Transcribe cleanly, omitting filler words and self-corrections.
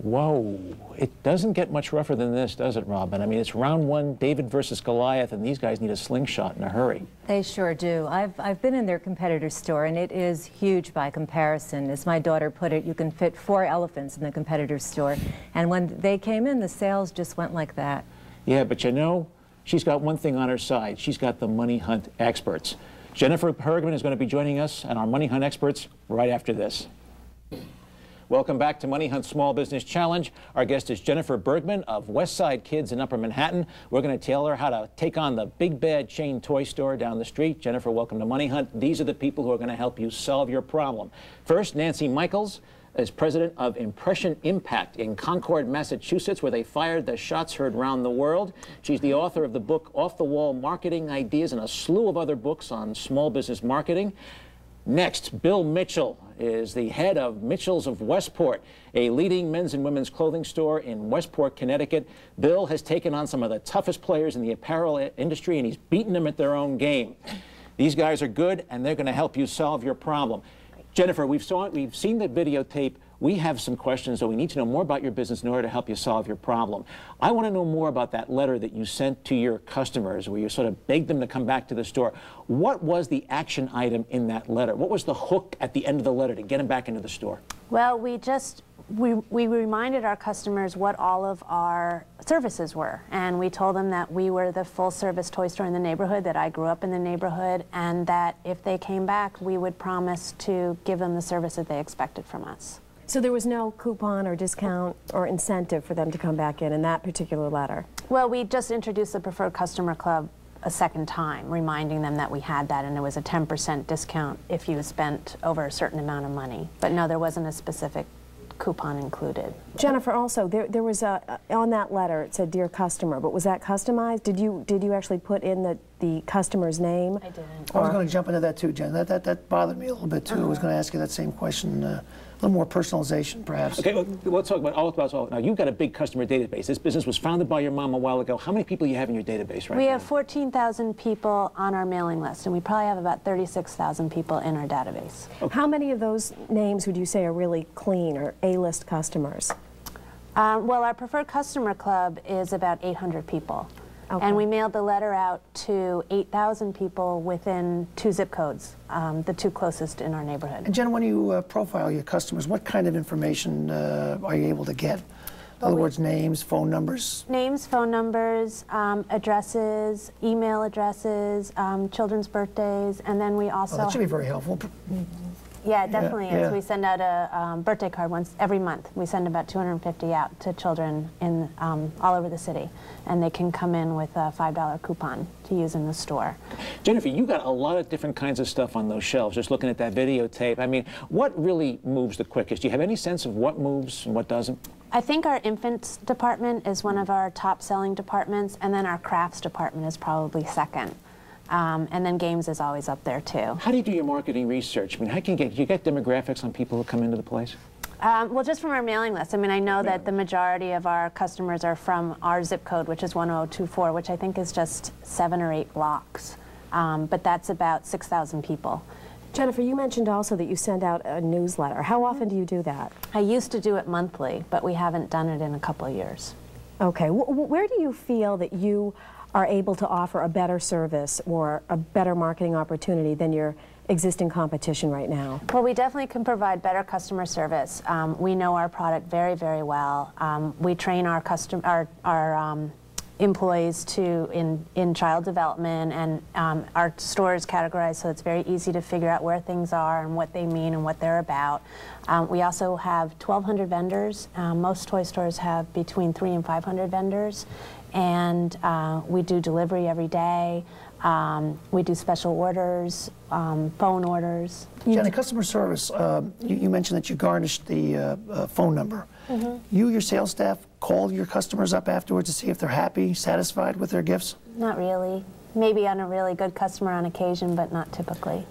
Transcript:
Whoa, it doesn't get much rougher than this, does it, Robin? I mean, it's round one, David versus Goliath, and these guys need a slingshot in a hurry. They sure do. I've been in their competitor store, and it is huge by comparison. As my daughter put it, you can fit 4 elephants in the competitor store. And when they came in, the sales just went like that. Yeah, but you know, she's got one thing on her side. She's got the Money Hunt experts. Jennifer Bergman is going to be joining us and our Money Hunt experts right after this. Welcome back to Money Hunt Small Business Challenge. Our guest is Jennifer Bergman of Westside Kids in Upper Manhattan. We're going to tell her how to take on the big bad chain toy store down the street. Jennifer, welcome to Money Hunt. These are the people who are going to help you solve your problem. First, Nancy Michaels is president of Impression Impact in Concord, Massachusetts, where they fired the shots heard round the world. She's the author of the book Off the Wall Marketing Ideas and a slew of other books on small business marketing. Next, Bill Mitchell is the head of Mitchell's of Westport, a leading men's and women's clothing store in Westport, Connecticut. Bill has taken on some of the toughest players in the apparel industry, and he's beaten them at their own game. These guys are good, and they're going to help you solve your problem. Jennifer, we've seen the videotape. We have some questions, so we need to know more about your business in order to help you solve your problem. I want to know more about that letter that you sent to your customers where you sort of begged them to come back to the store. What was the action item in that letter? What was the hook at the end of the letter to get them back into the store? Well, we reminded our customers what all of our services were, and we told them that we were the full-service toy store in the neighborhood, that I grew up in the neighborhood, and that if they came back, we would promise to give them the service that they expected from us. So there was no coupon or discount or incentive for them to come back in that particular letter? Well, we just introduced the Preferred Customer Club a second time, reminding them that we had that, and it was a 10% discount if you spent over a certain amount of money. But no, there wasn't a specific coupon included. Jennifer, also, there was on that letter it said "Dear Customer," but was that customized? Did you actually put in the customer's name? I didn't. I was going to jump into that too, Jen. That bothered me a little bit too. I was going to ask you that same question. A little more personalization, perhaps. Okay, well, let's talk about now. You've got a big customer database. This business was founded by your mom a while ago. How many people do you have in your database right now? We have 14,000 people on our mailing list, and we probably have about 36,000 people in our database. Okay. How many of those names would you say are really clean or A-list customers? Well, our Preferred Customer Club is about 800 people. Okay. And we mailed the letter out to 8,000 people within 2 zip codes, the 2 closest in our neighborhood. And Jen, when you profile your customers, what kind of information are you able to get? In other words, names, phone numbers? Names, phone numbers, addresses, email addresses, children's birthdays, and then we also... Oh, that should be very helpful. Yeah, it definitely is. We send out a birthday card every month. We send about 250 out to children in all over the city, and they can come in with a $5 coupon to use in the store. Jennifer, you got a lot of different kinds of stuff on those shelves. Just looking at that videotape, I mean, what really moves the quickest? Do you have any sense of what moves and what doesn't? I think our infants department is one of our top-selling departments, and then our crafts department is probably second. And then games is always up there too. How do you do your marketing research? I mean, do you get demographics on people who come into the place? Well, just from our mailing list. I mean, I know that the majority of our customers are from our zip code, which is 1024, which I think is just 7 or 8 blocks. But that's about 6,000 people. Jennifer, you mentioned also that you send out a newsletter. How often do you do that? I used to do it monthly, but we haven't done it in a couple of years. Okay. Where do you feel that you are able to offer a better service or a better marketing opportunity than your existing competition right now? Well, we definitely can provide better customer service. We know our product very, very well. We train our employees in child development, and our store is categorized so it's very easy to figure out where things are and what they mean and what they're about. We also have 1,200 vendors. Most toy stores have between 300 and 500 vendors. And we do delivery every day. We do special orders, phone orders. Jenny, customer service, you mentioned that you garnished the phone number. You, your sales staff, call your customers up afterwards to see if they're happy, satisfied with their gifts? Not really. Maybe on a really good customer on occasion, but not typically.